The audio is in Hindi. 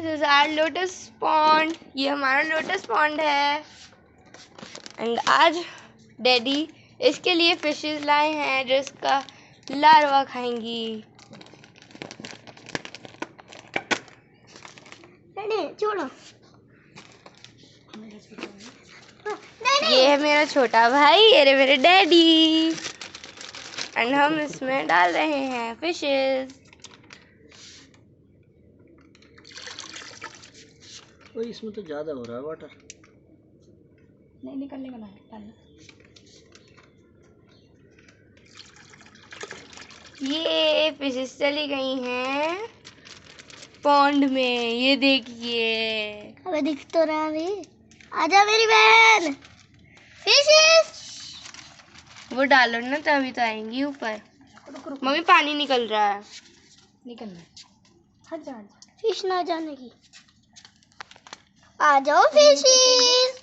This is our lotus pond. ये हमारा लोटस पॉन्ड है। एंड आज डैडी इसके लिए फिशेस लाए हैं जो इसका लार्वा खाएंगी। छोड़ो। ये है मेरा छोटा भाई, ये रहे मेरे डैडी। एंड हम इसमें डाल रहे हैं फिशेस। ओए इसमें तो ज्यादा हो रहा है वाटर। नहीं निकलने वाला है, डालना। ये फिशेस चली गई हैं पॉन्ड में, ये देखिए। अबे दिख तो रहा है। आजा मेरी बहन। फिशेस वो डालो ना तभी तो आएंगी ऊपर। मम्मी पानी निकल रहा है। निकलना। हट जा। फिश ना जाने की। आ जाओ फिशेस।